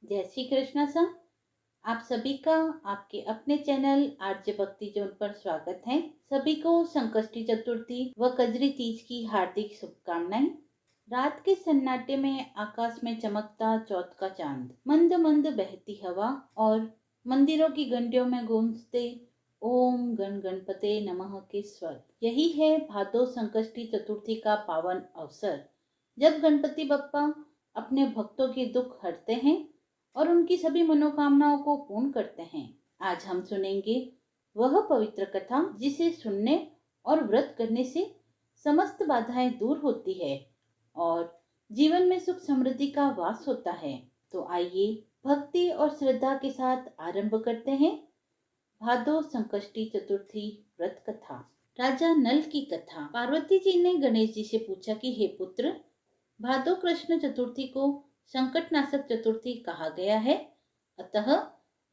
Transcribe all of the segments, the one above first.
जय श्री कृष्ण सर। आप सभी का आपके अपने चैनल आर्य भक्ति जोन पर स्वागत है। सभी को संकष्टी चतुर्थी व कजरी तीज की हार्दिक शुभकामनाएं। रात के सन्नाटे में आकाश में चमकता चौथ का चांद, मंद मंद बहती हवा और मंदिरों की घंटियों में गूंजते ओम गण गणपते नमः के स्वर, यही है भादो संकष्टी चतुर्थी का पावन अवसर, जब गणपति बप्पा अपने भक्तों के दुख हरते हैं और उनकी सभी मनोकामनाओं को पूर्ण करते हैं। आज हम सुनेंगे वह पवित्र कथा जिसे सुनने और व्रत करने से समस्त बाधाएं दूर होती है और जीवन में सुख समृद्धि का वास होता है। तो आइए भक्ति और श्रद्धा के साथ आरंभ करते हैं भादो संकष्टी चतुर्थी व्रत कथा। राजा नल की कथा। पार्वती जी ने गणेश जी से पूछा कि हे पुत्र, भादो कृष्ण चतुर्थी को संकटनाशक चतुर्थी कहा गया है, अतः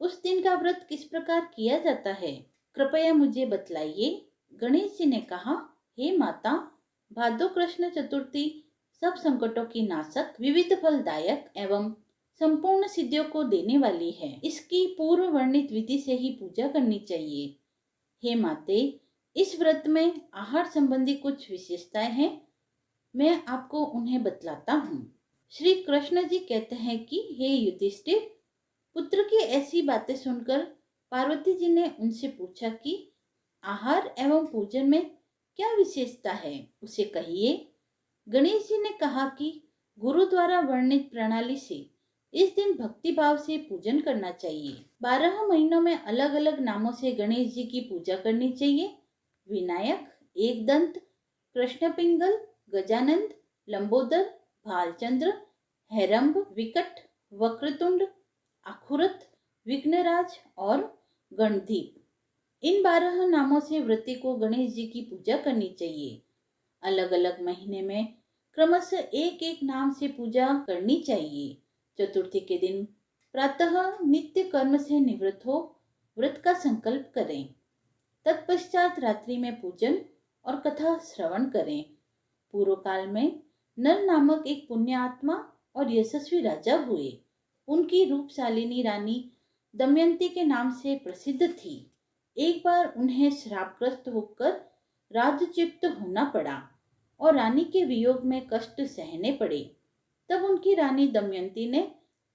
उस दिन का व्रत किस प्रकार किया जाता है, कृपया मुझे बतलाइए। गणेश जी ने कहा, हे माता, भादो कृष्ण चतुर्थी सब संकटों की नाशक, विविध फलदायक एवं संपूर्ण सिद्धियों को देने वाली है। इसकी पूर्व वर्णित विधि से ही पूजा करनी चाहिए। हे माते, इस व्रत में आहार संबंधी कुछ विशेषताएं हैं, मैं आपको उन्हें बतलाता हूँ। श्री कृष्ण जी कहते हैं कि हे युधिष्ठिर, पुत्र की ऐसी बातें सुनकर पार्वती जी ने उनसे पूछा कि आहार एवं पूजन में क्या विशेषता है, उसे कहिए। गणेश जी ने कहा कि गुरु द्वारा वर्णित प्रणाली से इस दिन भक्ति भाव से पूजन करना चाहिए। 12 महीनों में अलग अलग नामों से गणेश जी की पूजा करनी चाहिए। विनायक, एकदंत, कृष्ण पिंगल, गजानंद, लंबोदर, भालचंद्र, हेरंब, विकट, वक्रतुंड, अखुरत, विघ्नराज और गणधीप। इन 12 नामों से व्रती को गणेश जी की पूजा करनी चाहिए। अलग अलग महीने में क्रमशः एक एक नाम से पूजा करनी चाहिए। चतुर्थी के दिन प्रातः नित्य कर्म से निवृत्त हो व्रत का संकल्प करें। तत्पश्चात रात्रि में पूजन और कथा श्रवण करें। पूर्व काल में नल नामक एक पुण्य आत्मा और यशस्वी राजा हुए। उनकी रूपशालिनी रानी दमयंती के नाम से प्रसिद्ध थी। एक बार उन्हें श्रापग्रस्त होकर राज्यच्युत होना पड़ा और रानी के वियोग में कष्ट सहने पड़े। तब उनकी रानी दमयंती ने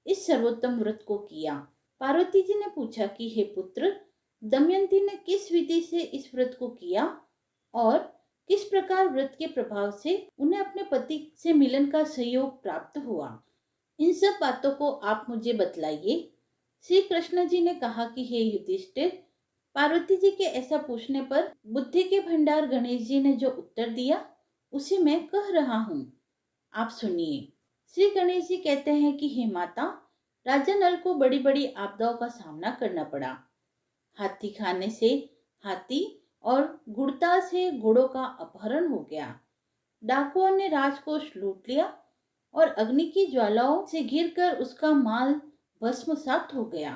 इस सर्वोत्तम व्रत को किया। पार्वती जी ने पूछा कि हे पुत्र, दमयंती ने किस विधि से इस व्रत को किया और किस प्रकार व्रत के प्रभाव से उन्हें अपने पति से मिलन का सहयोग प्राप्त हुआ, इन सब बातों को आप मुझे बतलाइए। श्री कृष्ण जी ने कहा कि हे युधिष्ठिर, पार्वती जी के ऐसा पूछने पर बुद्धि के भंडार गणेश जी ने जो उत्तर दिया उसे मैं कह रहा हूँ, आप सुनिए। श्री गणेश जी कहते हैं कि हे माता, राजा नल को बड़ी बड़ी आपदाओं का सामना करना पड़ा। हाथी खाने से हाथी और घुड़ता से घोड़ों का अपहरण हो गया। डाकुओं ने राजकोष लूट लिया और अग्नि की ज्वालाओं से घिरकर उसका माल भस्मसात हो गया।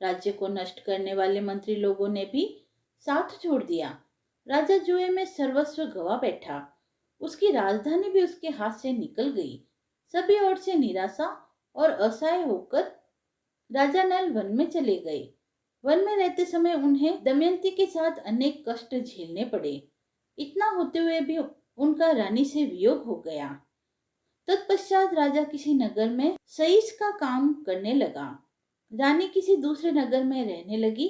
राज्य को नष्ट करने वाले मंत्री लोगों ने भी साथ छोड़ दिया। राजा जुए में सर्वस्व गवा बैठा। उसकी राजधानी भी उसके हाथ से निकल गई। सभी ओर से निराशा और असहाय होकर राजा नल वन में चले गए। वन में रहते समय उन्हें दमयंती के साथ अनेक कष्ट झेलने पड़े। इतना होते हुए भी उनका रानी से वियोग हो गया। तत्पश्चात राजा किसी नगर में सईस का काम करने लगा। रानी किसी दूसरे नगर में रहने लगी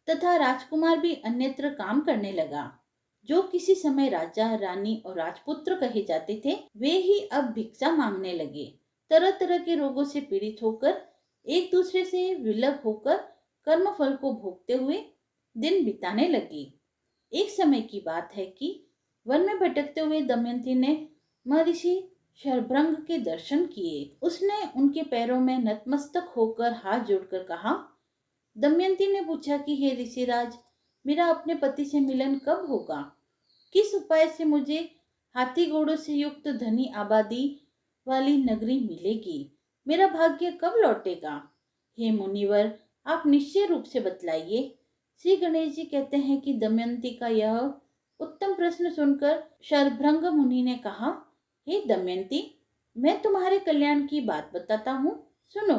तथा राजकुमार भी अन्यत्र काम करने लगा। जो किसी समय राजा, रानी और राजपुत्र कहे जाते थे, वे ही अब भिक्षा मांगने लगे। तरह तरह के रोगों से पीड़ित होकर, एक दूसरे से विलग होकर कर्म फल को भोगते हुए दिन बिताने लगे। एक समय की बात है कि वन में भटकते हुए दमयंती ने महर्षि शरभंग के दर्शन किए। उसने उनके पैरों में नतमस्तक होकर हाथ जोड़कर कहा। दमयंती ने पूछा कि हे ऋषिराज, मेरा अपने पति से मिलन कब होगा? किस उपाय से मुझे हाथी घोड़ों से युक्त धनी आबादी वाली नगरी मिलेगी? मेरा भाग्य कब लौटेगा? हे मुनिवर, आप निश्चय रूप से बतलाइए। श्री गणेश जी कहते हैं कि दमयंती का यह उत्तम प्रश्न सुनकर शरभंग मुनि ने कहा, हे दमयंती, मैं तुम्हारे कल्याण की बात बताता हूँ, सुनो।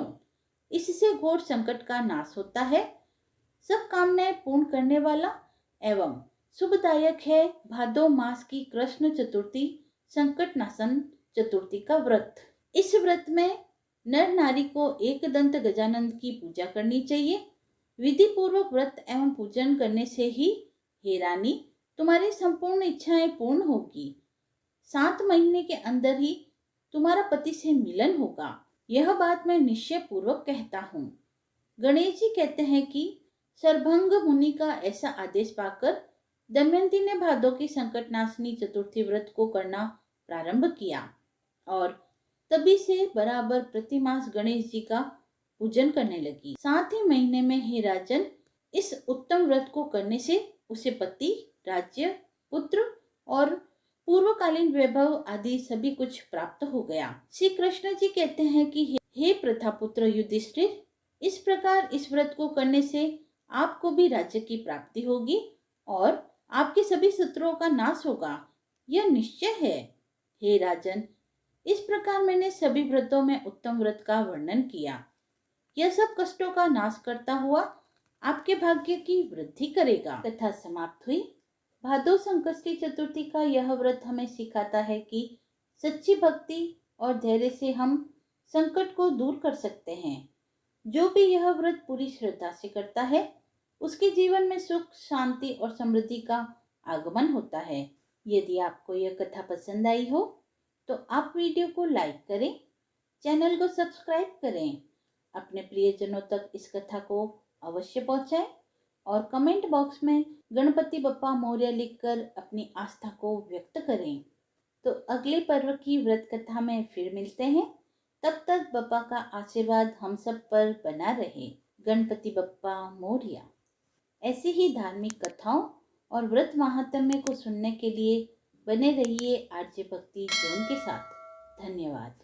घोर संकट का नाश होता है। सब कामनाएं पूर्ण करने वाला एवं शुभदायक है भादो मास की कृष्ण चतुर्थी संकट नाशन चतुर्थी का व्रत। इस व्रत में नर नारी को एकदंत गजानन की पूजा करनी चाहिए। विधि पूर्वक व्रत एवं पूजन करने से ही हे रानी तुम्हारी संपूर्ण इच्छाएं पूर्ण होगी। 7 महीने के अंदर ही तुम्हारा पति से मिलन होगा। यह बात मैं निश्चय पूर्वक कहता हूँ। गणेश जी कहते हैं कि सर्वभंग मुनि का ऐसा आदेश पाकर दमयंती ने भादो की संकटनाशिनी चतुर्थी व्रत को करना प्रारंभ किया और तभी से बराबर प्रतिमास गणेश जी का पूजन करने लगी। 7 ही महीने में हे राजन इस उत्तम व्रत को करने से उसे पति, राज्य, पुत्र और पूर्वकालीन वैभव आदि सभी कुछ प्राप्त हो गया। श्री कृष्ण जी कहते हैं कि हे प्रथा पुत्र युधिष्ठिर, इस प्रकार इस व्रत को करने से आपको भी राज्य की प्राप्ति होगी और आपके सभी शत्रुओं का नाश होगा, यह निश्चय है। हे राजन, इस प्रकार मैंने सभी व्रतों में उत्तम व्रत का वर्णन किया। यह सब कष्टों का नाश करता हुआ आपके भाग्य की वृद्धि करेगा। कथा समाप्त हुई। भादो संकष्टी चतुर्थी का यह व्रत हमें सिखाता है कि सच्ची भक्ति और धैर्य से हम संकट को दूर कर सकते हैं। जो भी यह व्रत पूरी श्रद्धा से करता है उसके जीवन में सुख, शांति और समृद्धि का आगमन होता है। यदि आपको यह कथा पसंद आई हो तो आप वीडियो को लाइक करें, चैनल को सब्सक्राइब करें, अपने प्रियजनों तक इस कथा को अवश्य पहुंचाएं और कमेंट बॉक्स में गणपति बप्पा मोरया लिखकर अपनी आस्था को व्यक्त करें। तो अगले पर्व की व्रत कथा में फिर मिलते हैं। तब तक बप्पा का आशीर्वाद हम सब पर बना रहे। गणपति बप्पा मोरया। ऐसी ही धार्मिक कथाओं और व्रत महात्म्य को सुनने के लिए बने रहिए आरजे भक्ति जोन के साथ। धन्यवाद।